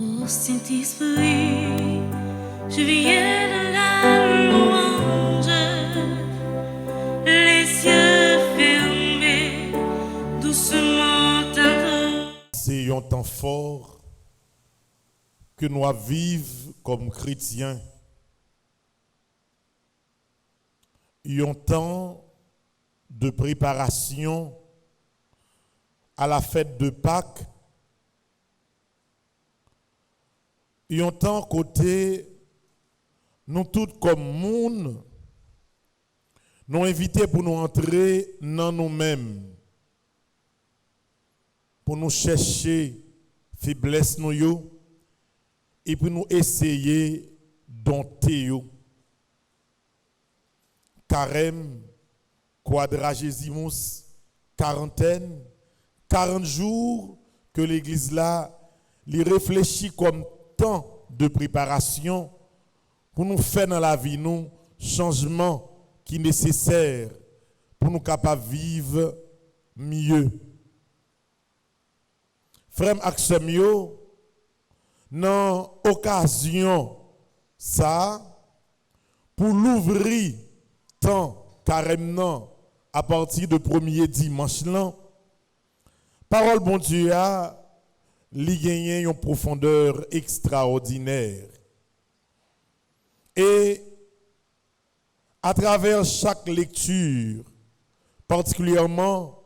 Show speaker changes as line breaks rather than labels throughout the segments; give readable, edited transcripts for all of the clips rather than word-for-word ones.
Ô Saint-Esprit, je viens de la louange, les yeux fermés, doucement tendre.
C'est un temps fort que nous vivons comme chrétiens. Un temps de préparation à la fête de Pâques. Un temps côté nous tous comme monde nous invités pour nous entrer dans nous-mêmes, pour nous chercher faiblesse nous yo, et pour nous essayer dompter yo. Carême, quadragésimus, quarantaine, 40 jours que l'église là, lui réfléchit comme temps de préparation pour nous faire dans la vie nous changement qui est nécessaire pour nous capables de vivre mieux. Frère Axem yo, dans occasion ça pour l'ouvrir temps carrément à partir de premier dimanche là, parole bon Dieu a li gagné une profondeur extraordinaire. Et à travers chaque lecture, particulièrement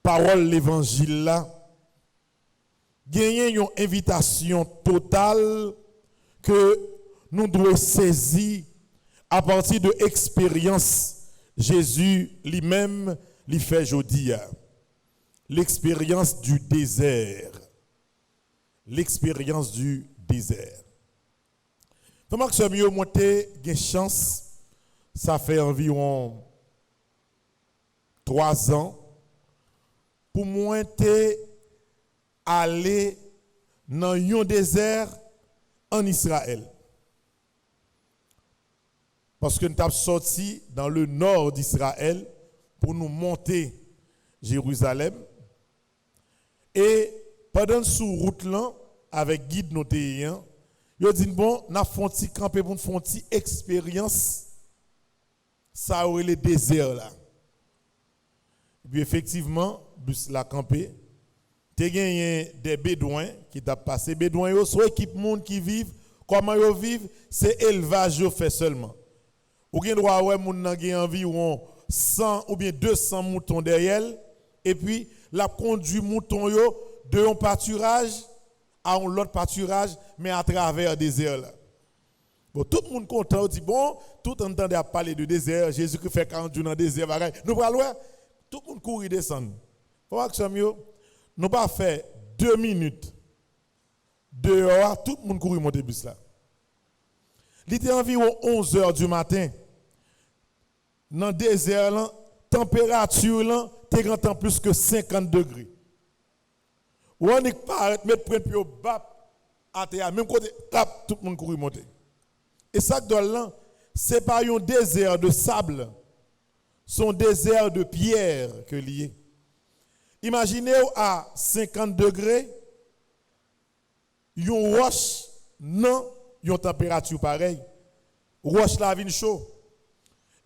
parole l'évangile là, gagné une invitation totale que nous devons saisir à partir de l'expérience Jésus lui-même lui fait aujourd'hui. L'expérience du désert. L'expérience du désert. Comment que ce mieux monté, une chance, ça fait environ 3 ans, pour monter aller dans un désert en Israël. Parce que nous sommes sortis dans le nord d'Israël pour nous monter Jérusalem. Et pendant sous route là, avec guide notéen, ils ont dit bon, n'a fonti camper pour une expérience ça aurait le désert là. Et puis effectivement, bus la campé, tu gagné des bédouins qui t'a passé bédouins yo soit équipe monde qui vivent, comment ils vivent, c'est élevage yo fait seulement. Ou gen droit ouais moun nan gen environ 100 ou bien 200 moutons derrière et puis la conduit mouton yo de un pâturage à un autre pâturage, mais à travers le désert là. Bon, tout le monde content, dit bon, tout entendait parler de désert, Jésus qui fait 40 jours dans le désert, nous allons voir, tout le monde courir descendre. Faut voir que ça mieux, nous pas fait 2 minutes dehors, tout le monde courir monter bus là. Il était environ 11h du matin. Dans le désert là, température là, t'es grand plus que 50 degrés. Ou on est pas mettre prendre pied au bas à terre même côté tap tout le monde courir monter. Et ça que là c'est pas un désert de sable, son désert de pierre que lié. Imaginez à 50 degrés une roche non une température pareille. Roche la vin chaud.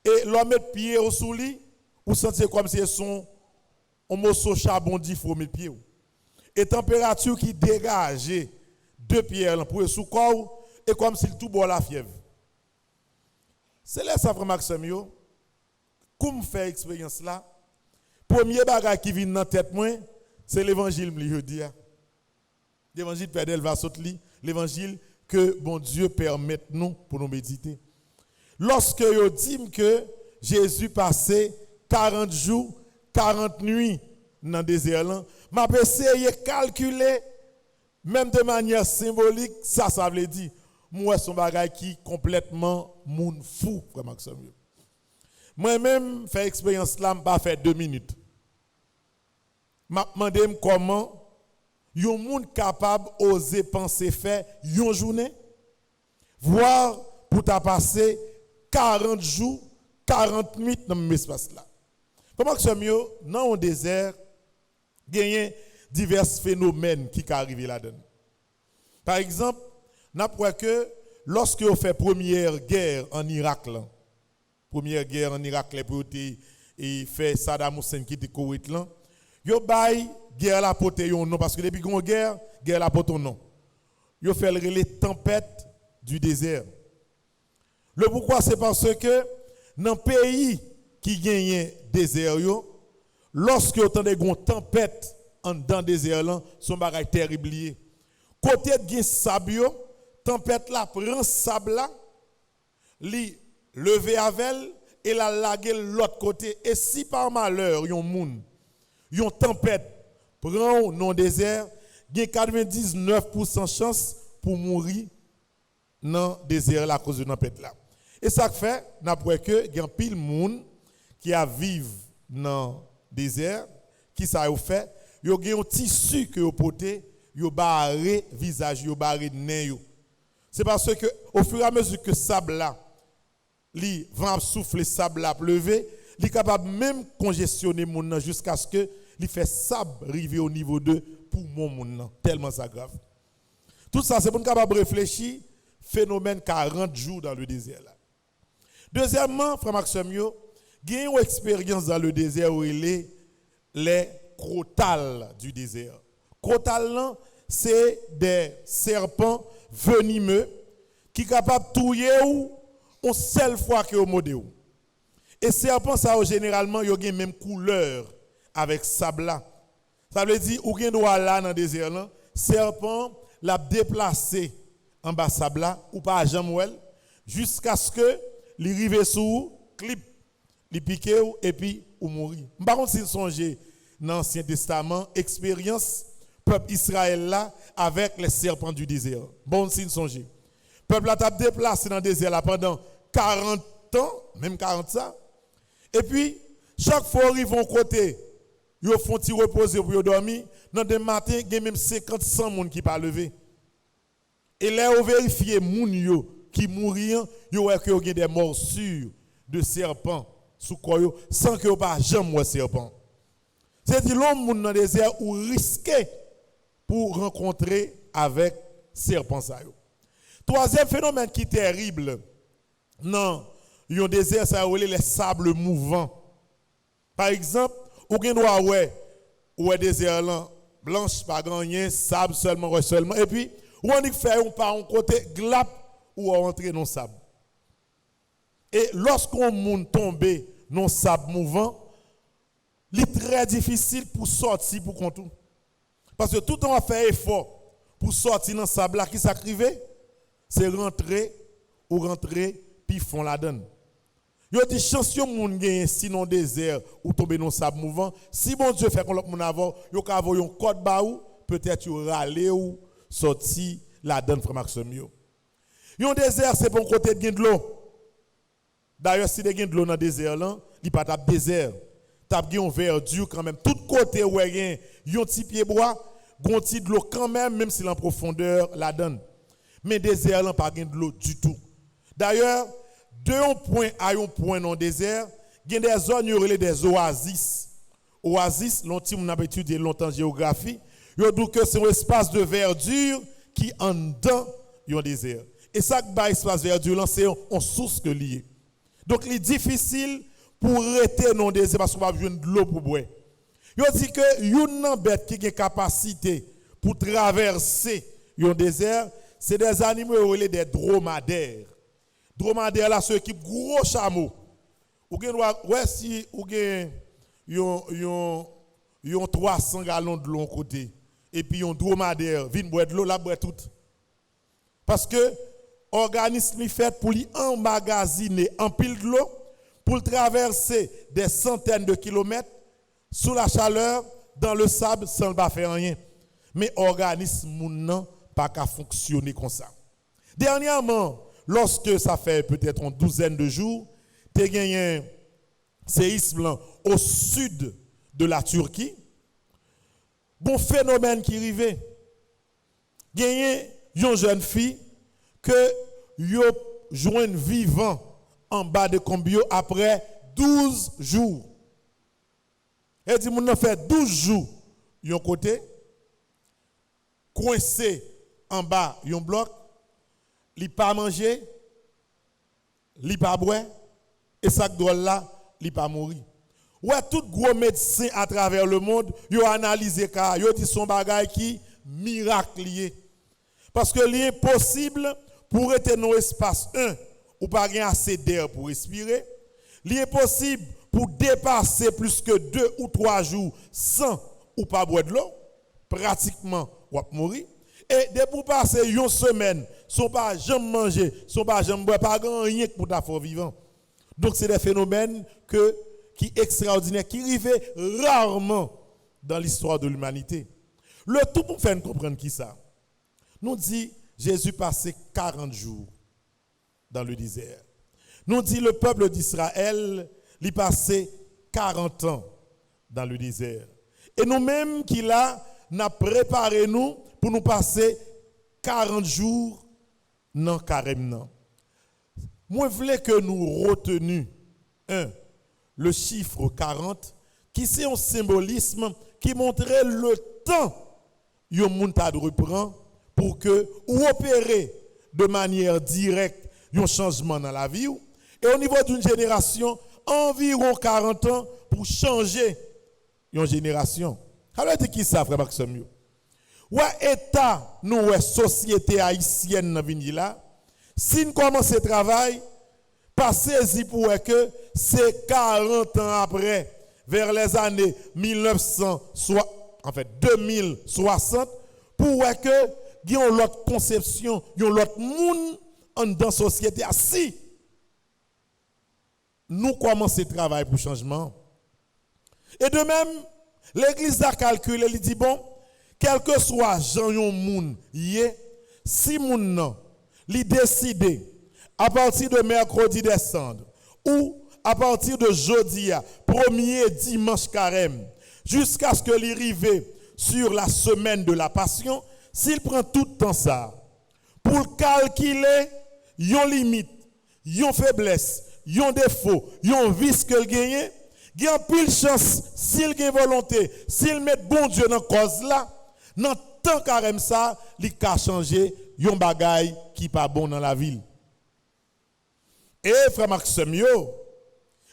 Et l'homme met pied au sous lit ou sentir comme si son un morceau charbon dit faut mettre pied. Et température qui dégage de pierre pour sous corps et comme si tout boit la fièvre. C'est là ça vraiment Maxime yo. Comme faire expérience là. Premier bagage qui vient dans tête moi, c'est l'évangile me dit. L'évangile Père va sauter l'évangile que bon Dieu permette nous pour nous méditer. Lorsque yo dit que Jésus passait 40 jours, 40 nuits dans le désert là, m'a essayé de calculer même de manière symbolique, ça veut dire moi son bagage qui complètement moun fou vraiment que ça mieux. Moi même faire expérience là, pas fait 2 minutes. M'a demandé comment yon monde capable oser penser faire une journée voir pour t'a passer 40 jours 40 minutes dans même espace là. Comment que ça mieux dans un désert il y a divers phénomènes qui arrivent là-dedans. Par exemple, n'a pas que lorsque on fait première guerre en Irak là, première guerre en Irak les pour et fait Saddam Hussein qui était Koweït là, yo bay guerre la pote yon non parce que depuis qu'on guerre la pote non. Yo fait les tempêtes du désert. Le pourquoi c'est parce que dans pays qui gagne désert yo, lorsque vous entendez une tempête en dans désert là, son bagay terrible lié. Côté de sable yo, tempête là prend sable là, li lever avec et la laguer l'autre côté et si par malheur yon moun, yon tempête prend non désert, gen 99% chance pour mourir dans désert là à cause de tempête là. Et ça fait n'a pas que gen pile moun qui a vivre dans désert qui ça yo fait yo gen un tissu que yo porté yo barré visage yo barré nez yo. C'est parce que au fur et à mesure que sable là li vent souffler sable là pleuver li capable même congestionner moun jusqu'à ce que li fait sable arriver au niveau de poumon moun tellement ça grave. Tout ça c'est pour capable réfléchir phénomène 40 jours dans le désert là. Deuxièmement, frère Maxime yo, gagne une expérience dans le désert où il est les crotales du désert. Crotales c'est des serpents venimeux qui sont capables de tuer ou une seule fois que au modé. Et serpents ça généralement yo gen même couleur avec sable là. Ça veut dire ou gen droit là dans le désert là, serpent l'a déplacé en bas sable là ou pas jamouel jusqu'à ce que li rive sous clip li piqué et puis ou mourir. Par contre si songer dans l'Ancien Testament expérience peuple Israël là avec les serpents du désert. Bon si songer. Peuple a déplacé dans le désert là pendant 40 ans, même 40 ça. Et puis chaque fois ils vont côté, ils font ti reposer pour dormir, dans des matins il y a même 50 100 monde qui pas lever. Et là on vérifier moun yo qui mourent, yo ouais que yo des morsures de serpents sous quoi sans que yo pas jamais moi serpent. C'est dit l'homme moun dans désert ou risquer pour rencontrer avec serpent ça yo. Troisième phénomène qui est terrible dans un désert ça les sables mouvants. Par exemple, ou gen droit ouais désert là blanche pas grand rien, sable seulement et puis ou on dit faire on par un côté glap ou entrer dans le sable. Et lorsqu'on monte tomber dans le sable mouvant, il est très difficile pour sortir pour contour. Parce que tout le monde fait effort pour sortir dans le sable là qui s'acrivait, c'est rentrer puis font la donne. Yo dit chance yo moun gagne sinon désert ou tomber dans le sable mouvant, si bon Dieu fait qu'on l'autre moun avant, yo ka avoir un code ba ou peut-être yo râler ou sorti la donne frère Maxime yo. Yon désert c'est pour côté de l'eau. D'ailleurs si de gen de l'eau dans désert là, il pas tap désert. Tap gen verdure quand même tout côté où gen yon petit pied bois, gon ti de l'eau quand même si en profondeur la donne. Mais désert là pas gen de l'eau du tout. D'ailleurs de un point à un point dans désert, gen des zones yo relé des oasis. Oasis, l'on n'a pas étudié longtemps géographie, yo dit que c'est un espace de verdure qui en dedans yon désert. Et ça qui va espace verdure c'est une source que lié. Donc il est difficile pour rester dans désert parce qu'on va besoin de l'eau pour boire. Il dit que une bête qui a capacité pour traverser un désert, c'est des animaux des dromadaires. Dromadaires là ceux qui gros chameau. Ou gen ouais si ou gen yon 300 gallons de l'eau côté et puis un dromadaire vient boire de l'eau la boire toute. Parce que organisme est fait pour lui emmagasiner en pile de l'eau pour traverser des centaines de kilomètres sous la chaleur dans le sable sans pas faire rien. Mais organisme n'a pas qu'à fonctionner comme ça. Dernièrement, lorsque ça fait peut-être une douzaine de jours, tu as gagné un séisme au sud de la Turquie. Bon phénomène qui arrivait. Gagné une jeune fille que yo joigne vivant en bas de Combio après 12 jours. Elle dit, moun fait 12 jours, yon côté, coincé en bas, un bloc, li pas manger, li pas boire, et ça doit là, li pas mourir. Ouais, tout gros médecin à travers le monde, yo analysé car yo dit son bagay qui miracle. Parce que il est possible pour être dans l'espace 1 ou pas gagner assez d'air pour respirer. Il est possible pour dépasser plus que 2 ou 3 jours sans ou pas boire de l'eau, pratiquement ou mourir. Et dès pour passer une semaine, sont pas jamais manger, sont pas jamais boire, pas grand rien pour ta foi vivant. Donc c'est des phénomènes qui extraordinaires, qui arrivent rarement dans l'histoire de l'humanité. Le tout pour faire comprendre qui ça. Nous dit Jésus passait 40 jours dans le désert. Nous dit le peuple d'Israël, il passait 40 ans dans le désert. Et nous-mêmes qui là, n'a préparé nous pour nous passer 40 jours dans le carême. Moi, je voulais que nous retenions, le chiffre 40, qui c'est un symbolisme qui montrait le temps que monde reprend pour que ou opérer de manière directe un changement dans la vie. Et au niveau d'une génération, environ 40 ans pour changer une génération. Alors, dit qui ça, frère Maxime? Ouais, État, nous, société haïtienne, dans là, si nous commençons le travail, passez-y pour que c'est 40 ans après, vers les années 2060, pour que il y a une autre conception, il y a l'autre monde dans la société. Si nous commençons le travail pour le changement. Et de même, l'Église a calculé, elle dit bon, quel que soit Jean yon moun, si moun nan, li décide à partir de mercredi décembre ou à partir de jeudi, premier dimanche carême, jusqu'à ce que l'arrive sur la semaine de la Passion, s'il prend tout le temps ça, pour calculer yon limite, yon faiblesse, yon défaut, yon vice que le gagne, il y a pile chance, s'il a volonté, s'il met bon Dieu dans la cause là, dans tant carême ça, il a changé yon bagay qui pas bon dans la ville. Et frère Maxime,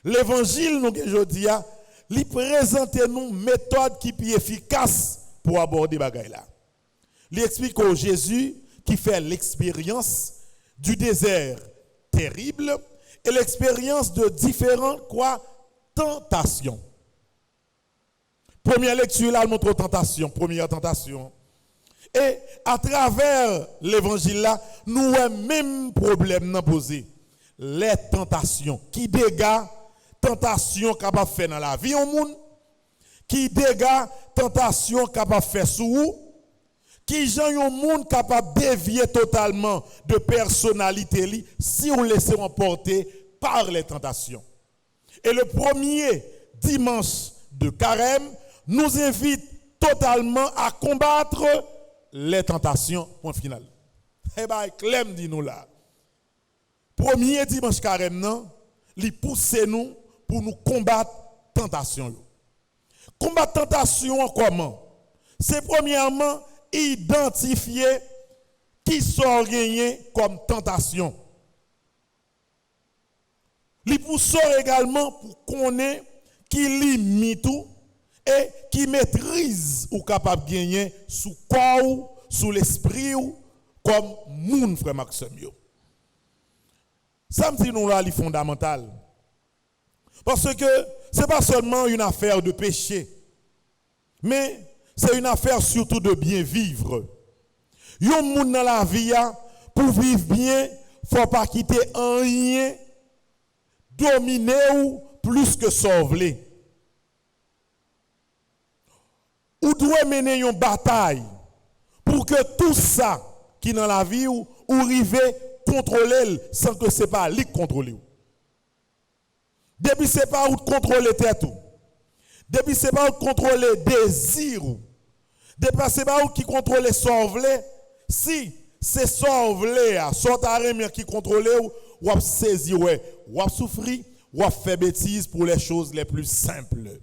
l'évangile nous aujourd'hui a, il présente nous une méthode qui est efficace pour aborder bagay là. Il explique que Jésus qui fait l'expérience du désert terrible et l'expérience de différentes tentations. Première lecture là, montre tentation, première tentation. Et à travers l'évangile là, nous avons même problème posé. Les tentations. Qui dégâts, tentations capable de faire dans la vie au monde. Qui dégâts, tentations capable de faire sous vous. Qui gens un monde capable de dévier totalement de personnalité si on laisse emporter par les tentations. Et le premier dimanche de carême nous invite totalement à combattre les tentations. Point final. Eh bien, Clem dit nous là. Premier dimanche carême, non, il pousse nous pour nous combattre tentation. Combattre tentation comment? C'est premièrement identifier qui sont gagné comme tentation. Il pousse également pour connaître qui limite tout et qui maîtrise ou capable de gagner sous corps, sous l'esprit ou comme moun frère Maxime. Ça me dit nous là, c'est fondamental. Parce que ce n'est pas seulement une affaire de péché, mais c'est une affaire surtout de bien vivre. Yon moun dans la vie, pour vivre bien, il ne faut pas quitter un rien, dominer ou plus que sauver. Ou doit mener une bataille pour que tout ça qui est dans la vie ou arrive contrôler sans que ce n'est pas lui qui contrôle. Depuis ce n'est pas où contrôler tête tout. Depuis ce n'est pas où contrôler désir. Depuis ce n'est pas où qui contrôle sauver. Si c'est sauver, soit arrêt qui contrôle ou à saisir ou à souffrir ou à faire bêtises pour les choses les plus simples.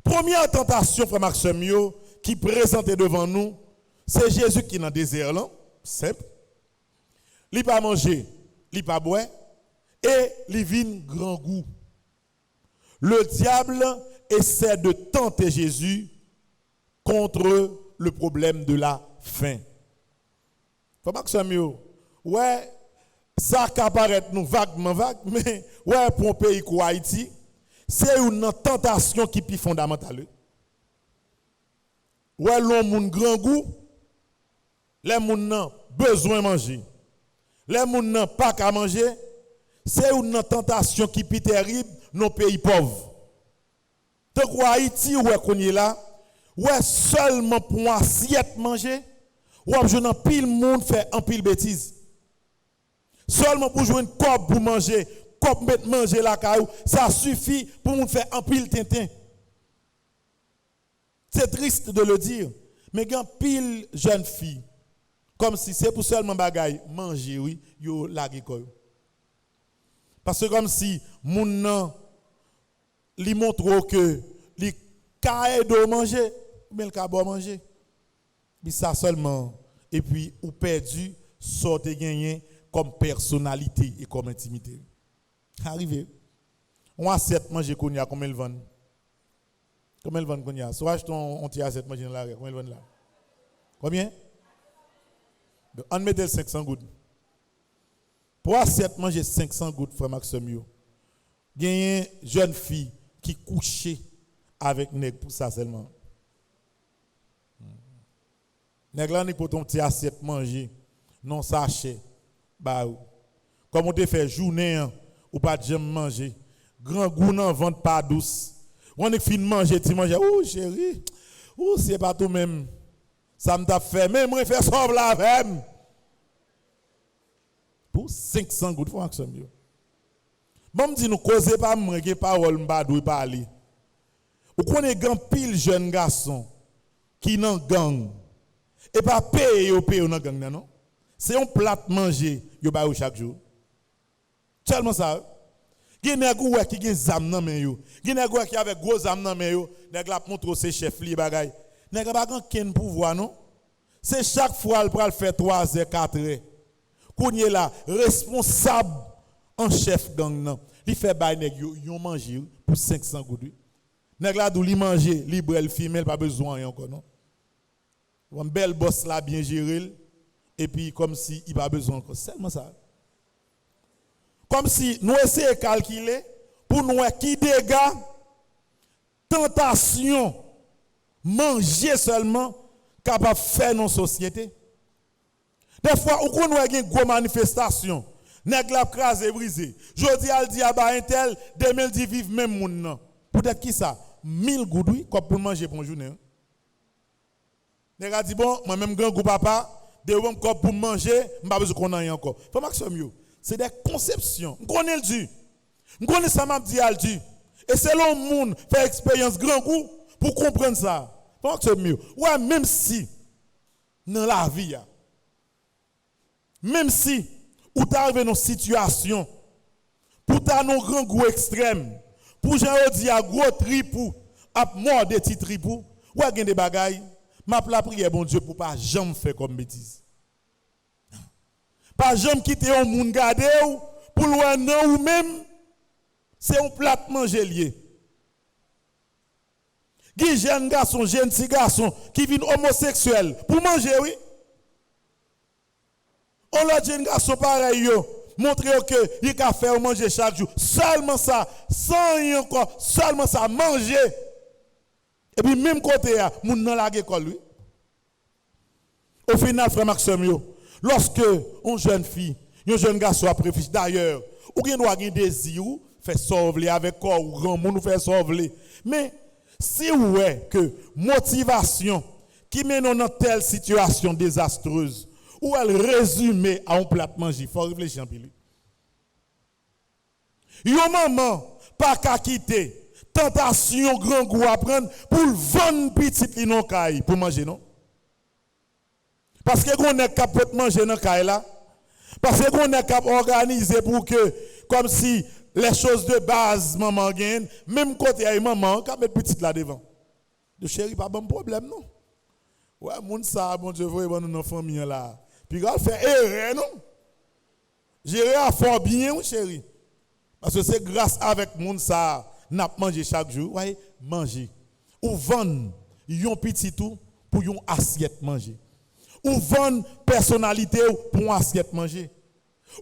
Première tentation frère Maxime qui présentait devant nous, C'est Jésus qui est dans le désert là, simple. Il pas manger, il pas boire et il vient grand goût. Le diable essaie de tenter Jésus contre le problème de la faim. Faut pas que ça mieux. Ouais, ça apparaît nous vaguement vague, mais ouais pour un pays comme Haïti, c'est une tentation qui est plus fondamentale. Ouais, l'homme a grand goût, les gens n'ont besoin de manger. Les gens n'ont pas qu'à manger, c'est une tentation qui est plus terrible dans nos pays pauvres. Donc Haïti, ouais qu'on est là, ouais seulement pour une assiette manger, ouais je n'en pile monde fait un pile bêtise. Seulement pour jouer une coupe pour manger, coupe mettre manger la caillou, ça suffit pour nous faire un pile tintin. C'est triste de le dire, mais il y a pile jeune fille, comme si c'est pour seulement bagaille manger, oui, yo la l'école. Parce que comme si mon nan li montre que li caille de manger, mais le cabo manger. Mais ça seulement et puis ou perdu sortez gagné comme personnalité et comme intimité. Arrivé. On assiette manger konya comme elle vend. Comme elle vend konya. Soit acheter on tire assiette manger dans la rue, comme elle vend là. Combien? On met 500 gouttes. Pour assiette manger 500 gouttes frère Maxime yo. Gagné jeune fille qui couchait avec nèg pour ça seulement. Nèg là ni pour ton petit assiette manger non sachet ba ou. Comme on te fait journée ou pas de jamais manger. Grand goût nan vente pas douce. On est fin manger tu manger oh chérie. Oh c'est pas tout même. Ça me t'a fait même moi faire sauve la même. Pour 500 gouttes faut Maxime yo. Bon me dit nous causer pas moi qui parole m'pa doit parler. Ou connaît grand pile jeune garçon qui nan gang et pas payer yo dans gang non. C'est un plat manger yo ba chaque jour. Tellement ça. Gen nèg ou qui gen zam nan men yo. Gen nèg ou qui avec gros zam nan men yo, nèg la montre ses chef li bagay. Nèg pas grand ken pouvoir non. C'est chaque fois il pral faire 3 heures 4 heures. Kounye là responsable en chef gang nan. Li fait bay nèg yo manger pour 500 gouttes. Nèg la dou li manger, li brel femelle pas besoin encore non. Un bel boss là bien géré et puis comme si il pas besoin encore seulement ça. Comme si nous essayons de calculer pour nous qui dégâts tentation manger seulement capable de faire dans la société. Des fois, on a une grosse manifestation. Nèg la crasé brisé. Jodi al di aba un tel, demain dit vive même moun nan. Peut-être qui ça 1000 goudoui comme pour manger pour journée. Nèg a dit bon, moi même grand gou papa, de bon comme pour manger, m'pa besoin qu'on en encore. Faut maximum yo. C'est des conceptions. On connaît le Dieu. On connaît ça m'a dit al Dieu. Et c'est l'homme monde fait expérience grand goût pour comprendre ça. Faut maximum yo. Ouais, même si dans la vie même si ou t'arrive dans une situation pour t'as un grand goût extrême pour j'en dis à gros tripou à mort des petits tripou ou a gen des bagailles m'a la prière bon Dieu pour pas jamais faire comme bêtise pas jamais quitter un monde garder pour loin non ou même c'est un plat manger lié qui jeune garçon jeune petit garçon qui vient homosexuel pour manger oui. On l'a dit un garçon pareil yo, montrer que il peut faire manger chaque jour. Seulement ça, sans rien encore, seulement ça manger. Et puis même côté là, moun nan la école lui. Au final frère Maxime yo, lorsque une jeune fille, un jeune garçon a réfléchi d'ailleurs, ou bien doit un désir faire sauver avec corps ou grand monde faire sauver. Mais si ouais que motivation qui mène dans telle situation désastreuse ou elle résume à un plat manger, il faut réfléchir un peu. Yo maman, pas qu'à quitter, tentation grand goût à prendre pour vendre petite li non caille pour manger non. Parce que qu'on est capable de manger dans caille là. Parce que qu'on est capable organiser pour que comme si les choses de base maman gagne, même côté à maman, qu'a mettre petite là devant. De chéri pas bon problème non. Ouais, moun ça, bon Dieu, voyez, bon, nous famille là. Puis, il fait erreur, non? Gérer à fort bien, chérie. Parce que c'est grâce avec moun ça, n'a mangé chaque jour. Ouais, manger. Ou vendre yon petit tout pour yon assiette manger. Ou vendre personnalité pour une assiette manger.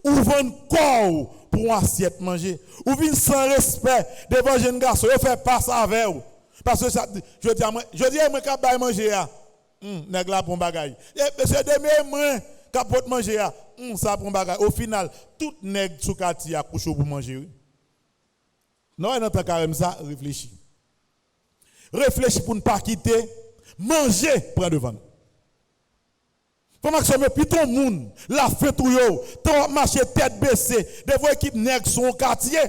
Ou vendre corps pour une assiette manger. Ou vin sans respect devant jeune garçon, vous fait pas ça avec vous. Parce que ça, je dis moi capable manger là. Nèg la pour bagay. Et monsieur demain moi capable manger là. Ça pour bagay. Au final, tout nèg sous quartier a couché pour manger. Non, dans ta carême ça, réfléchis. Réfléchis pour ne pas quitter, manger près devant. Pour maximum puis ton monde, la fête ou yo, ton marcher tête baissée, des fois équipe nèg son quartier.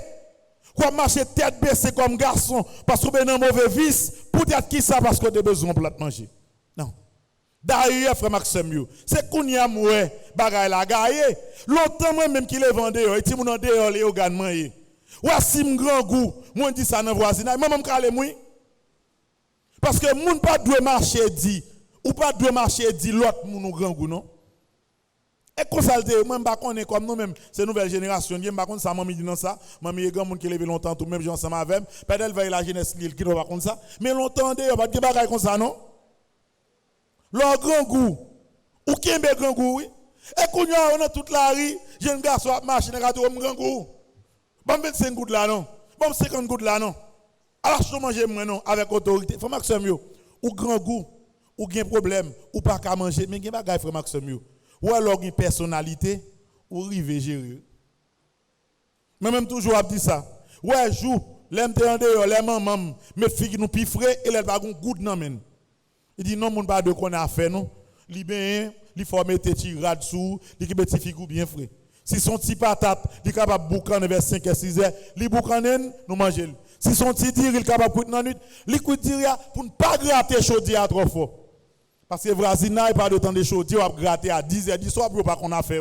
Quoi marcher tête baissée comme garçon parce que ben un mauvais vice, peut-être qui ça parce que des besoin pour manger. Non. D'ailleurs frère Maxime, c'est kounya moué bagay la gaye. Longtemps moi même qui les vendait, et ti moun en dehors les organes manger. Voici mon grand goût, moi dit ça dans voisinage, moi même calé moi. Parce que moun pas doit marcher dit ou pas doit marcher dit l'autre moun au grand goût non. Et consulter moi pas connait comme nous même c'est nouvelle génération, je pas connait ça maman dit non ça, maman est grand monde qui levé longtemps tout même gens ensemble avec, peut-être veille la jeunesse qui doit pas connait ça, mais longtemps d'ailleurs pas de bagaille comme ça non. Leur grand goût ou qui est grand goût oui. Et qu'on y a dans toute la rue, jeune garçon marcher dans grand goût. Bon 25 gouttes là non. Bon 50 gouttes là non. Alors je manger moi non avec autorité. Frère Maxime yo, ou grand goût, ou gen problème, ou pas qu'à manger, mais gen bagay frère Maxime yo. Ou alors une personnalité, ou rive gérer. Mais même toujours a dit ça. Ouais, jou, l'aime te en dehors, les maman, mes filles nous pi frais et les bagon goût nan men. Il dit non mon pas de qu'on a fait non. Li ben, li faut mettre ti rad sou, li ki petit figou bien frais. Si son petit patate, li capable boucan vers 5 et 6 heures, li boucanen, nous manger. Si son petit dire, il capable couper dans nuit, li coupe dire pour ne pas gratter chaudière trop fort. Parce que voisinage pas de temps de chaudière, on va gratter à 10 heures du soir pour pas qu'on a fait.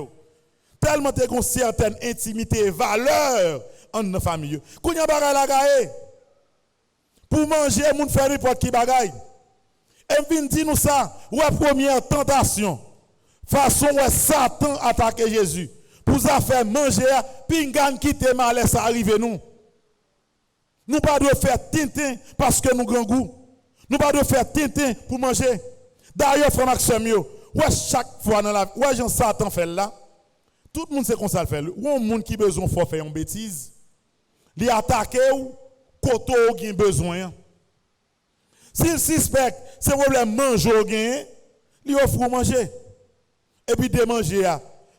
Tellement t'es une certaine intimité et valeur en nos familles. Kounya bagay la gaye. Pour manger, moun faire n'importe qui bagay. Et vinn dit nous ça, ouais première tentation. Façon ouais Satan attaquer Jésus. Pour ça faire manger, pingan quitter malais ça arrive nous. Nous pas de faire tintin parce que nous grand goût. Nous pas de faire tintin pour manger. D'ailleurs frère Maxime ouais chaque fois dans la ouais Jean Satan fait là. Tout le monde sait qu'on ça le fait. Ou un monde qui besoin faut faire une bêtise. Li attaquer ou koto qui besoin. S'il suspecte c'est problème manger ou gain, li offre manger. Et puis de manger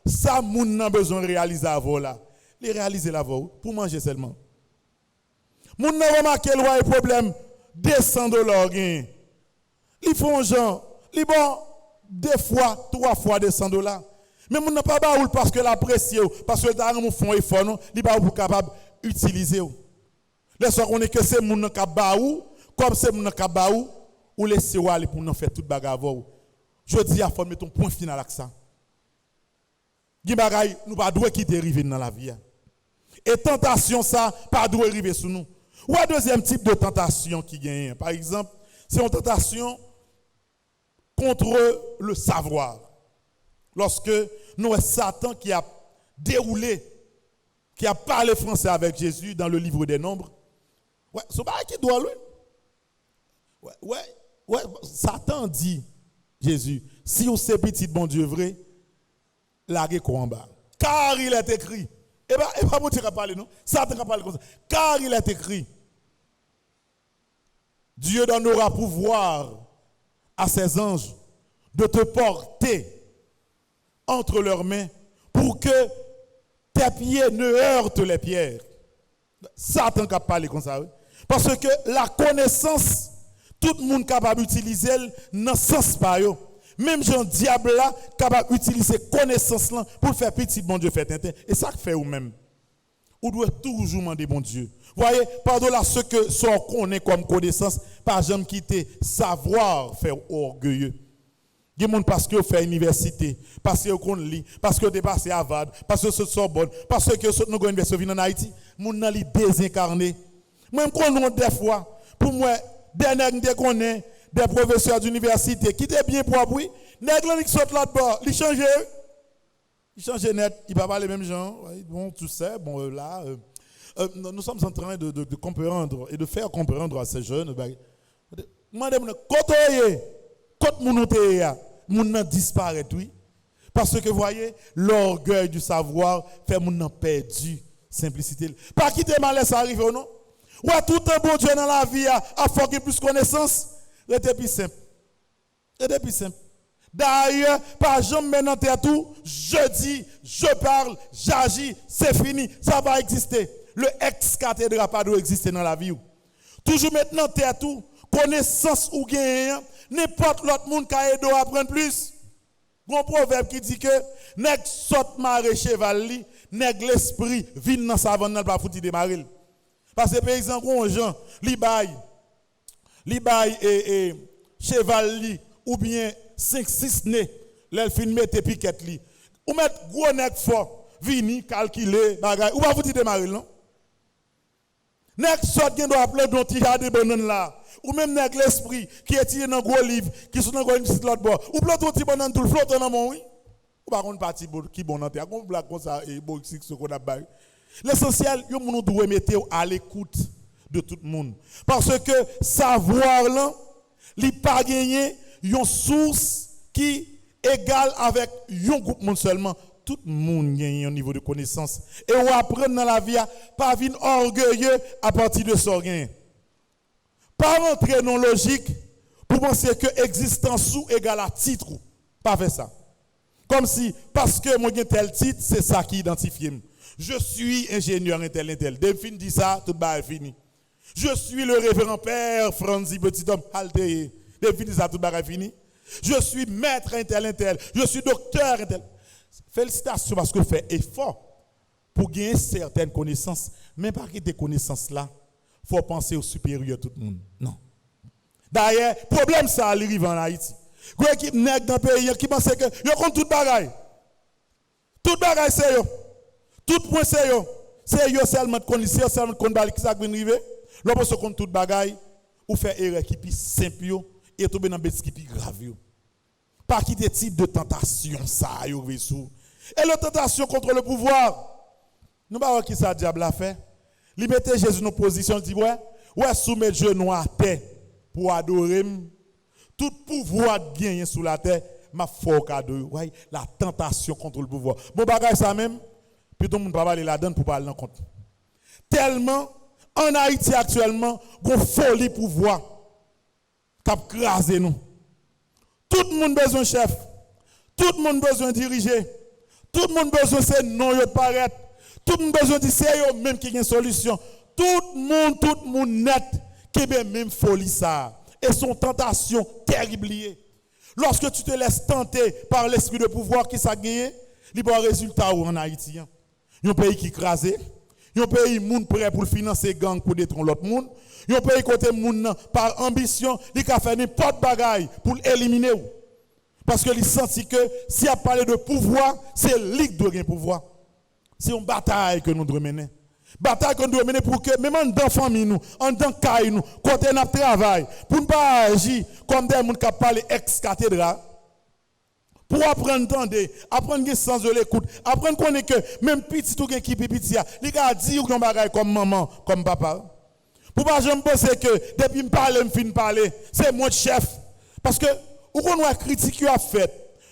ça moun nan besoin réaliser avant là. Li réaliser la pour manger seulement. Moun nan remarqué le problème $200 gain. Li font gens, li bon 2 fois, 3 fois $200. Mais moun nan pas baoul parce que l'apprécie parce que dans mon fond effort non, li ba pour capable utiliser. Laisse qu'on est que c'est moun nan ka baou, comme c'est moun nan ka baou ou laisser aller pour nous faire toute bagarre. Je dis à faut mettre un point final avec ça. Gi bagay nous pas doit quitter arriver dans la vie. Et tentation ça pas doit arriver sur nous. Ou un deuxième type de tentation qui gagne. Par exemple, c'est une tentation contre le savoir. Lorsque nous avons Satan qui a déroulé, qui a parlé français avec Jésus dans le livre des Nombres. Ouais, c'est pas qui doit lui. Ouais, Satan dit Jésus, si vous êtes petit bon Dieu vrai, larguez quoi en bas. Car il est écrit. Et pas bon Dieu qui parle non. Satan qui parle comme ça. Car il est écrit. Dieu donnera pouvoir à ses anges de te porter entre leurs mains pour que tes pieds ne heurtent les pierres. Satan qui parle comme ça. Parce que la connaissance, tout le monde est capable d'utiliser dans ce sens pas yo. Même Jean diable là capable d'utiliser connaissance là pour faire petit bon Dieu faire tintin. Et ça fait ou même. Ou doit toujours demander bon Dieu. Voyez, par-delà ce que son connaît comme connaissance, par jamais quitter savoir faire orgueilleux. Il y a des gens parce que fait université, parce que qu'on lit, parce que vous passé à Harvard, parce que vous Sorbonne, parce que nous avons université en Haïti, nous n'allons désincarner. Même qu'on des fois, pour moi, dernier qu'on est des professeurs d'université qui étaient bien propres, oui. Nèg là, il saute là-bas, il change. Il change net, il ne parle pas les mêmes gens. Bon, tu sais, bon, là, nous sommes en train de comprendre et de faire comprendre à ces jeunes. Madame, quand mon disparaît, oui. Parce que vous voyez, l'orgueil du savoir fait mon perdu simplicité. Pas quitter malaise, ça arrive ou non? Ou tout un bon Dieu dans la vie a fait plus connaissance. C'était plus simple. C'était plus simple. D'ailleurs, par exemple, maintenant, tout, je dis, je parle, j'agis, c'est fini, ça va exister. Le ex-cathédra pas doit exister dans la vie. Toujours maintenant, tout, connaissance ou gain, n'importe l'autre monde qui a aidé à apprendre plus. Bon proverbe qui dit que, nèg saute maré cheval li, nèg l'esprit vine dans sa vanne, pas fouti démarrer. Parce que paysan, gros gens, li bail et cheval li, ou bien 5-6 nez, l'elle fin mette piquette li. Ou mettre gros nèg fort, vini, calculer, bagay, ou pas vous dire démarrer, non? Nèg sort gen doit appeler don ti jardin banane là. Ou même nèg l'esprit qui est tiré dans gros livre, qui sont dans gros livre l'autre bord. Ou planton ti banane tout flotte dans mon oui. Ou pas contre parti qui bon dans terre, comme blague comme ça et bon ce qu'on a bail. L'essentiel, yo moun doit mettre à l'écoute de tout le monde. Parce que savoir là, li pas gagner une source qui égale avec un groupe monde seulement. Tout le monde gagne un niveau de connaissance. Et on apprend dans la vie, pas venir orgueilleux à partir de ça. Pas rentrer dans la logique pour penser que existence sous égale à titre. Pas faire ça. Comme si, parce que moi j'ai tel titre, c'est ça qui identifie. Je suis ingénieur intel. Dès que dit ça, tout est fini. Je suis le révérend père Franzi petit homme Alteye. Dès que dit ça, tout est fini. Je suis maître intel. Je suis docteur intel. Félicitations parce que vous faites effort pour gagner certaines connaissances. Mais par des connaissances là, il faut penser au supérieur tout le monde. Non. D'ailleurs, problème ça arrive en Haïti. Vous avez qui nèg dans le pays qui pense que yo compte tout bagaille. Tout bagaille c'est yo. Tout point c'est yo. C'est yo seulement connaisseur seulement qu'on bal qui ça vient arriver. Lorsque compte tout bagaille ou faire erreur qui plus simple yo et tomber dans bêtise qui plus grave yo. Par qui des types de tentation ça yo sous. Et la tentation contre le pouvoir. Nous pas voir qui ça diable a fait. Il mettait Jésus dans position dit ouais soumettre genou à terre pour adorer. Tout pouvoir de gagner sous la terre, ma faut cadeau. Ouais, la tentation contre le pouvoir. Bon bagage ça même, puis tout le monde va parler là-dedans pour parler en compte. Tellement en Haïti actuellement, gon folie pouvoir cap craser nous. Tout le monde besoin chef. Tout le monde besoin diriger. Tout le monde besoin c'est non yo paraître. Tout le monde besoin de c'est yo même qui a une solution. Tout le monde net qui a même folie ça. Et son tentation terrible. Lorsque tu te laisses tenter par l'esprit de pouvoir qui s'est gagné, il y a un résultat en Haïti. Un pays qui crasé, un pays moun prêt pour financer gang pour détruire l'autre monde, un pays côté moun par ambition, il a fait n'importe bagaille pour éliminer. Parce qu'il sentit que s'il a parlé de pouvoir, c'est lui qui doit gagner pouvoir. C'est une bataille que nous devons mener. Bataille qu'on doit mener pour que, même en dans la famille, nous, en dans le nous, quand on travail, pour ne pas agir comme des gens qui parlent ex-cathédral, pour apprendre à entendre, apprendre à sens de l'écoute, apprendre qu'on est que même petit ou qui petit, il a dit qu'on bagaille comme maman, comme papa. Pour pas jamais penser que depuis me parler, me fin parler, c'est moi le chef. Parce que, où qu'on a critiqué à fait,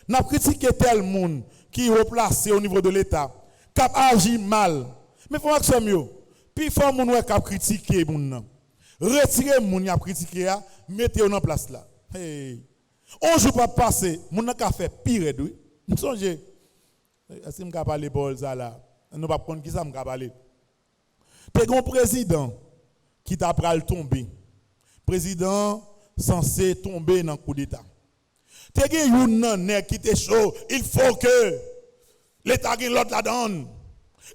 on a critiqué tel monde qui est replacé au niveau de l'État, qui a agi mal. Mais il faut que ça mieux. Puis il faut que nous critiquer moun. Retirez moun qui a critiqué, mettez-le en place là. Hey. On ne joue pas passer, moun a fait pire oui. Songez. Est-ce que je parler de ça là? Nous pas prendre qui ça me parler. Tu as un président qui t'a pral tomber. Président censé tomber dans le coup d'état. Tu as un nèg qui était chaud, il faut que l'État gagne l'autre la donne.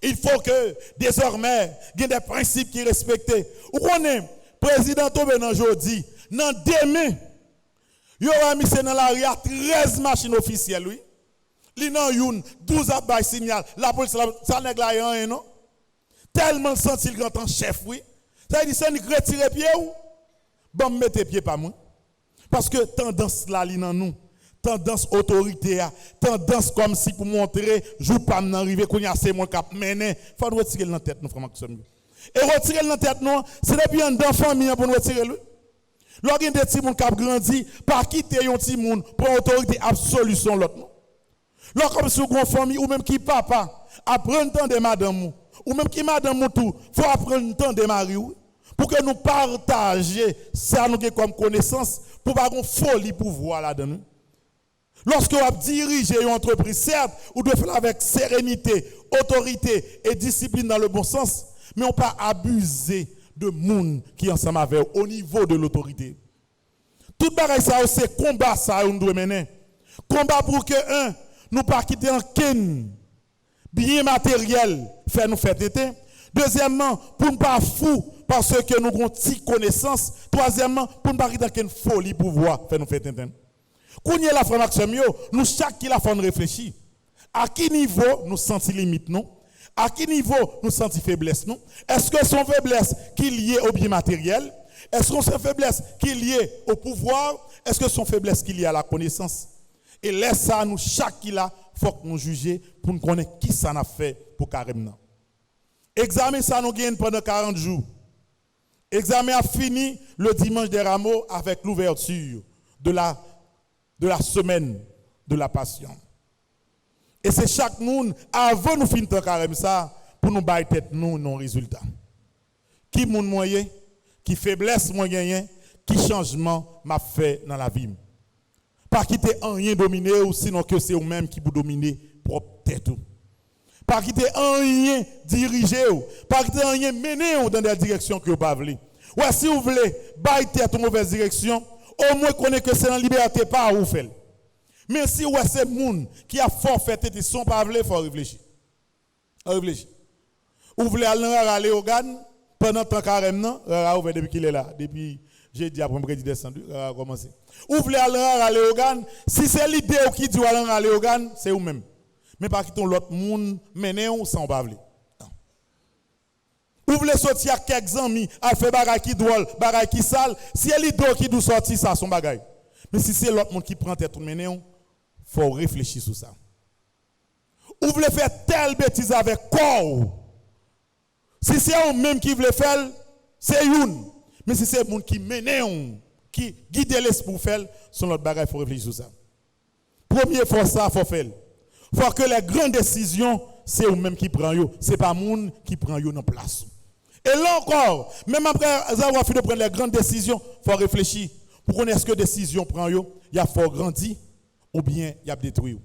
Il faut que désormais, il y ait des principes qui sont respectés. Ou qu'on est président Tobé dans aujourd'hui, dans demain, il y aura mis dans la rue 13 machines officielles, oui. Il y a 12 abbaye signal. La police, ça n'est pas rien, non? Tellement senti le grand en chef, oui. Ça veut dire, c'est retire pied ou? Bon, mettez pied pas moi. Parce que tendance là, li nan nous. Tendance autorité, tendance comme si pour montrer, je pas m'arriver, qu'on y a c'est mon cap mené. Faut nous retirer dans la tête, nous, frères Maxime. Et retirer dans la tête, nous, c'est depuis un enfant pour nous retirer lui. Lorsqu'il y a des petits gens qui ont grandi, pas quitter un petit monde pour autorité absolue sur l'autre. Lorsque comme si vous avez une famille, ou même qui papa, apprendre le temps de madame, ou même qui madame tout, il faut apprendre le temps de mari. Pour que nous partagions ça nous comme connaissance, pour pas qu'on folie pour voir là-dedans. Lorsque vous dirigez une entreprise, certes, vous devez faire avec sérénité, autorité et discipline dans le bon sens, mais on ne peut pas abuser de monde qui est ensemble avec vous au niveau de l'autorité. Tout bagaille ça, c'est combat ça nous doit mener. Combat pour que, nous pas quitter en ken, bien matériel, faire nous faire tété. Deuxièmement, pour ne pas fou, parce que nous avons une connaissance. Troisièmement, pour ne pas quitter en folie pour voir, faire nous faire tété. Quand nous la formation, nous chaque qui la font réfléchir. À quel niveau nous sentons limite non? À quel niveau nous sentons faiblesse non? Est-ce que son faiblesse qui est liée au bien matériel? Est-ce que son faiblesse qui est liée au pouvoir? Est-ce que son faiblesse qui est liée à la connaissance? Et laisse ça nous chaque qui là, faut que nous juger pour nous connaître qui ça n'a fait pour carrément. Examen ça nous gagne pendant 40 jours. Examen a fini le dimanche des rameaux avec l'ouverture de la semaine de la passion. Et c'est chaque monde, avant nous finir carême ça, pour nous bailler tête nous non résultat. Qui moun moyen, qui faiblesse moyen, qui changement m'a fait dans la vie. Pas quitter rien dominer ou sinon que c'est vous-même qui vous dominez propre tête. Pas quitter rien diriger ou, pas quitter rien mener dans des directions que vous pas voulez. Ouais, si vous voulez bailler tête en mauvaise direction, au moins connaître que c'est en liberté pas où faire. Mais si ouais c'est monde qui a forfait et son pas voulu, faut réfléchir. Réfléchir. Vous voulez aller au GAN pendant tant carême non, ouvert depuis qu'il est là, depuis jeudi après-midi descendu, commencer. Vous voulez aller au GAN, si c'est l'idée qui dit aller au GAN, c'est vous même. Mais pas quitter l'autre monde mener ou sans pas voulu. Vous voulez sortir à quelques amis, à faire bagay qui drôle, bagay qui sale, si c'est l'idée qui doit sortir ça son bagay. Mais si c'est l'autre monde qui prend tête tout mener, faut réfléchir sur ça. Vous voulez faire telle bêtise avec corps. Si c'est un même qui veut faire, c'est une. Mais si c'est le monde qui mène, qui guide l'esprit pour faire, son autre bagage, il faut réfléchir sur ça. Première fois, ça, il faut faire. Il faut que les grandes décisions, c'est eux-mêmes qui prennent. Ce n'est pas le monde qui prend dans place. Et là encore, même après avoir fini de prendre les grandes décisions, il faut réfléchir. Pour connaître ce que décision prend, il y a fort grandi ou bien il y a détruit.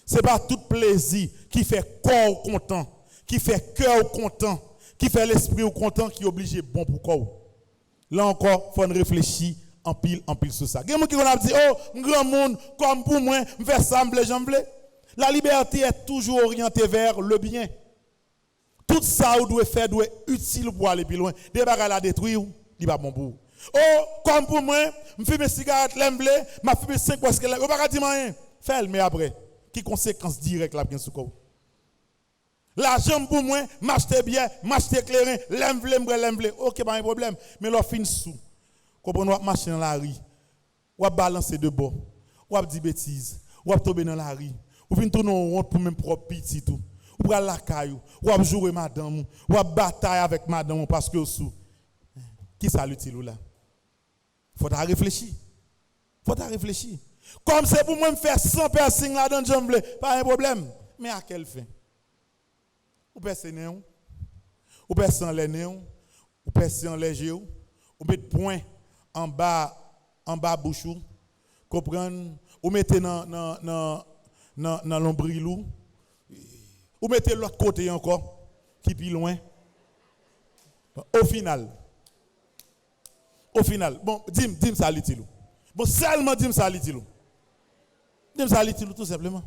Ce n'est pas tout plaisir qui fait corps content, qui fait cœur content, qui fait l'esprit content, qui est obligé bon pour corps. Là encore, il faut réfléchir en pile sur ça. Il y a des gens qui ont dit, oh, grand monde, comme pour moi, je fais ça, j'en veux. La liberté est toujours orientée vers le bien. Tout ça, vous devez faire, doit être utile pour aller plus loin. Des bagages à détruire, il va bon pour vous. Oh, comme pour moi, je fume mes cigarettes, l'emblé, je fume 5 parce que je ne vais pas dire rien. Fais-le, mais après, qui conséquences directes là, bien sûr. L'argent pour moi, m'acheter bien, m'acheter éclairé, l'emblé. Ok, pas un problème. Mais l'offre fin sous. Comprenez, vous marcher dans la rue, vous balancer de bord, vous dire bêtises, vous tomber dans la rue, vous venez tourner en rond pour même propre petit tout. Vous prenez la caillou, vous jouer madame, vous bataille avec madame parce que sous. Qui ça l'utile là? Faut réfléchir. Comme c'est pour moi me faire 100 piercings là dans jambe, pas un problème. Mais à quelle fin? Ou percer néon, ou percer en les néon, ou percer en léger, ou mettre point en bas bouchou, comprendre, ou mettez dans l'ombrilou, ou mettez l'autre côté encore, qui plus loin. Au final, bon, dis-moi ça l'utile. Bon, seulement dis-moi ça l'utile. Dis-moi ça l'utile tout simplement.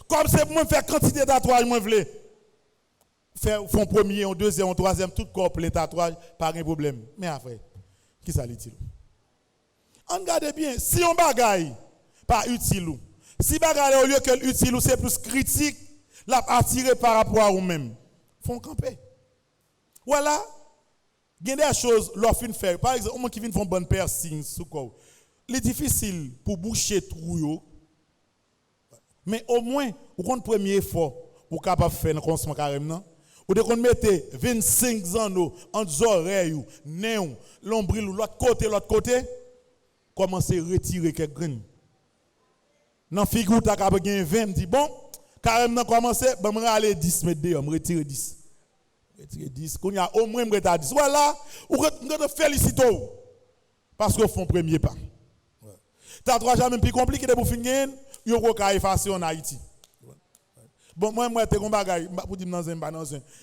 Comme c'est pour moi faire quantité de tatouage, moi je veux faire un premier, un deuxième, un troisième, tout corps plein tatouage, pas de problème. Mais après, qui ça l'utile? On regarde bien, si on bagaille, pas utile. Si bagaille au lieu que l'utile, c'est plus critique, l'a attiré par rapport à vous-même. Font camper. Voilà. Il y a des choses, leur fin faire. Par exemple, moi qui viens faire bonne piercing, c'est difficile pour boucher trou yo. Mais au moins, vous compte premier effort pour capable faire un consomment carrément. Ou de qu'on mette 25 ans entre oreilles, néon, l'ombril ou l'autre côté, commencez à retirer quelques graines. Dans figure ta capable gagner 20, me dit bon, carrément commencer, ben me aller 10 mètres dehors, me retirer 10. Retirer 10, qu'on y a au moins me retirer 10. Voilà, ou te féliciter parce qu'on font premier pas. T'as trois jamais plus compliqué de pour finir, yo ko ka effacer en Haïti. Bon moi te kon bagay pour dire dans un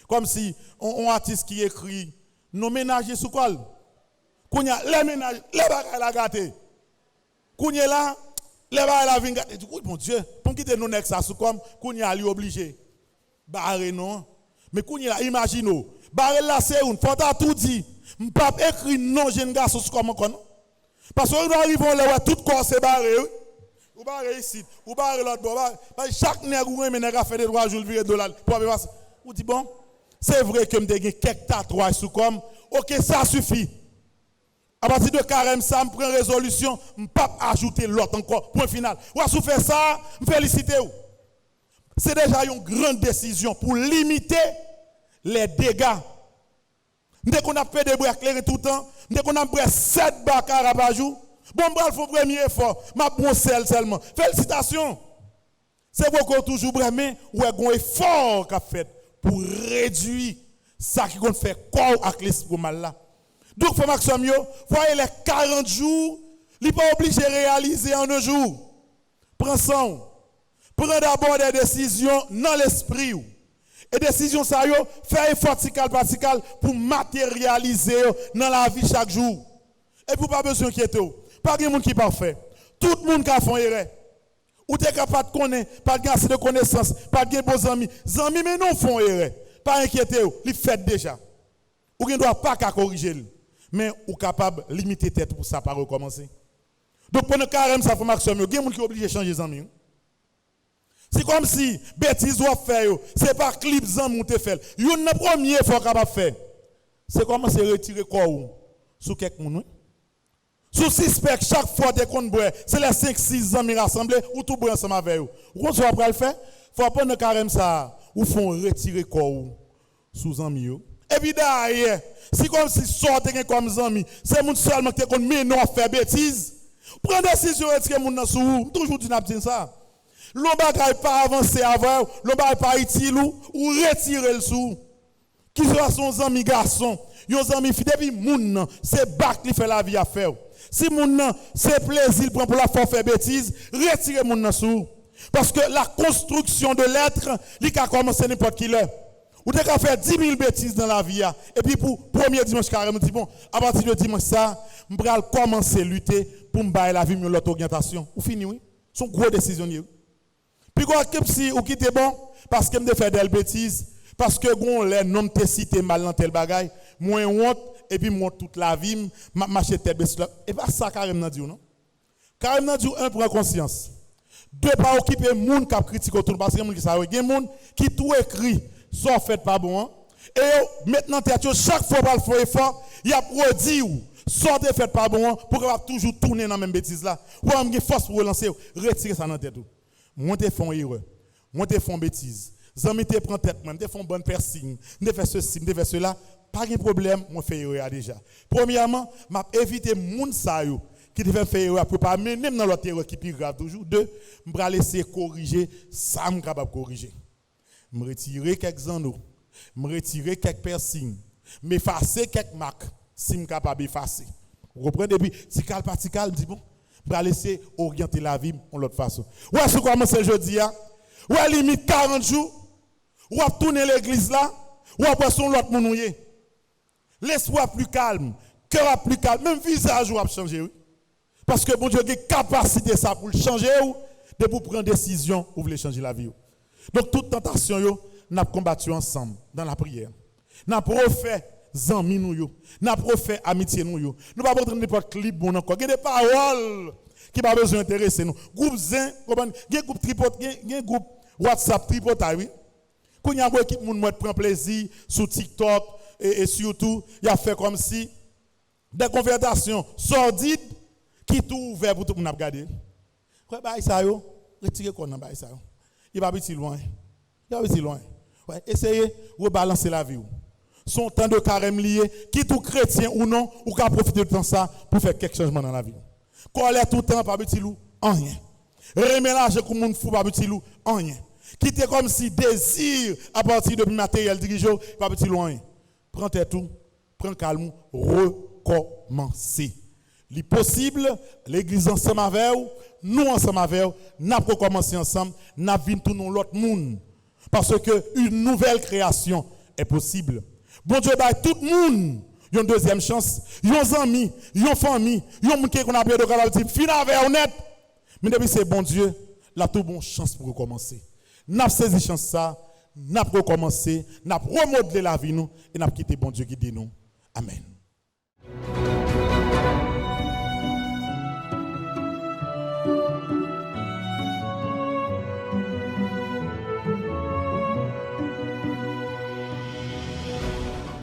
comme si on artiste qui écrit nos ménages sous quoi kounya les ménages les bagay la gâté kounya là les bagay la vinn gâté mon Dieu pour quitter nous nek ça sous comme kounya li obligé barrer non mais kounya là imagine barrer là c'est une faut tout dit m'pa écrit non jeune garçon sous comment kon parce que nous arrivons là tout corps c'est barré. Ou pas ici, ou pas l'autre bord. Chaque nègre ou un nègre a fait des 3 jours virer $. Ou dit bon, c'est vrai que me dégaine quelques tatouages sous comme, ok, ça suffit. À partir de carême, ça me prend résolution, je ne peux pas ajouter l'autre encore. Point final. Ou à sous faire ça, je félicite vous. C'est déjà une grande décision pour limiter les dégâts. Dès qu'on a fait des bras éclairés tout le temps, dès qu'on a pris 7 bacs par jour, bon, bral faut premier effort, ma bon seulement. Félicitations. C'est beaucoup toujours mais ou un effort qu'a fait pour réduire ça qui compte faire corps avec l'esprit mal là. Donc faut maximum yo, voyez les 40 jours, il pas obligé de réaliser en un jour. Prends soin. Prends d'abord des décisions dans l'esprit. Et décision ça yo, faire effort particulier pour matérialiser dans la vie chaque jour. Et pour pas besoin d'inquiéter. Pas de monde qui est parfait. Tout le monde qui a fait erreur. Ou t'es capable de connaître, pas de assez de connaissances, pas de bons amis. Amis, mais non font erreur. Pas inquiéter, ils fait déjà. Ou ne doit pas corriger. Mais ou capable de limiter tête pour ça, pas recommencer. Donc pendant carême, ça fait maximum. Il y a des gens qui sont obligés de changer les amis. C'est comme si bêtise doit faire, c'est pas clip amis te fait. Une première fois capable faire. C'est comment c'est retirer quoi sous quelques monde. Sous suspect chaque fois des comptes boire, c'est les 5-6 amis rassemblés ou tout boire ensemble avec eux. Vous comprenez ce qu'on le faire? Faut prendre carême ça ou font retirer quoi sous amis. Et puis derrière, c'est comme si sortez comme amis, c'est moun seulement qui compte mais non faire bêtise. Prends décision retirer moun dans sous, toujours dit ça. L'on bagay pas avancer avant, l'on bagay pas utile ou retirer le sous. Qui soit son ami garçon, yon ami fille depuis moun c'est bac qui fait la vie à faire. Si moun c'est plaisir prend pour la faire bêtise, retirez moun nan sous. Parce que la construction de l'être, li ka commencer n'importe qui là. Ou t'es qu'à faire 10 000 bêtises dans la vie et puis pour premier dimanche carrément dit bon, à partir de dimanche ça, m'bral commencer lutter pour m'bailler la vie mieux l'autre orientation. Ou fini oui. Son gros décision. Puis quoi que si ou quitter bon parce que me faire des bêtises parce que gon les noms te cité mal dans tel bagaille, moins honte et puis moi toute la vie m'a marcher tête baisse là et pas ça carrément dit non. Carrément dit un prend conscience. Deux pas occuper monde qui critique autour parce que monde qui ça il y a monde qui tout écrit soit fait pas bon et maintenant tête chaque fois pas le faire effort, il y a produit ou sortez fait pas bon pour pas toujours tourner dans même bêtise là. Ou am gen force pour relancer, retirer ça dans tête tout. Moi te font erreur. Moi te font bêtise. Zami te prend tête moi, te font bonne piercing, me fait ceci, me fait cela, pas de problème, moi fait erreur déjà. Premièrement, m'a éviter moun sa yo qui te fait faire erreur pour pas mener dans l'autre erreur qui plus grave toujours. Deux, m'bra laisser corriger ça me capable corriger. Me retirer quelques anneaux, me retirer quelques piercings, m'effacer quelques marques si me capable effacer. Vous comprenez depuis si cal partical dit bon, m'bra laisser orienter la vie en l'autre façon. Ouais, ce comment c'est jeudi a? Ouais, limite 40 jours. Ou à tourner l'église là, ou après son l'autre mounouye. L'esprit plus calme, cœur plus calme, même visage ou a changer. Oui. Parce que bon Dieu a capacité ça pour changer ou de pour prendre décision ou voulez changer la vie. Donc toute tentation yo, n'a combattu ensemble dans la prière. N'a refait zami nous yo, n'a refait amitié nous yo. Nous pas prendre n'importe clip bon encore. Il y a des paroles qui pas besoin d'intéresser nous. Groupe Zin, groupe tripote, groupe WhatsApp tripote oui. Quand y a une équipe moun prend plaisir sur TikTok, et surtout, il a fait comme si des conversations sordides qui tout ouvert pour tout le monde regarder. Quoi bah ça yo, retirez quoi dans bah ça. Il va petit loin. Il va petit loin. Ouais, essayez rebalancer la vie. Son temps de carême lié, qui tout chrétien ou non, ou qu'à profiter de temps ça pour faire quelque changement dans la vie. Colère tout le temps pas petit loup, rien. Remélanger comme monde fou pas petit loup, rien. Quitter comme si désir à partir de matériel dirigé, pas petit loin. Prends tes tout, prends calme, recommencer. Les possible, l'église ensemble avec vous, nous ensemble avec vous, nous avons recommencé ensemble, nous avons tout l'autre monde. Parce qu'une nouvelle création est possible. Bon Dieu, tout le monde, il y a une deuxième chance. Il y a des amis, il y a une famille, il y a des gens qui ont appelé de calme, fin avec honnête. Mais depuis c'est bon Dieu, là tout bonne chance pour recommencer. Nous avons saisi chance ça, nous avons recommencé, nous avons remodelé la vie nous et nous avons quitté bon Dieu qui dit nous. Amen.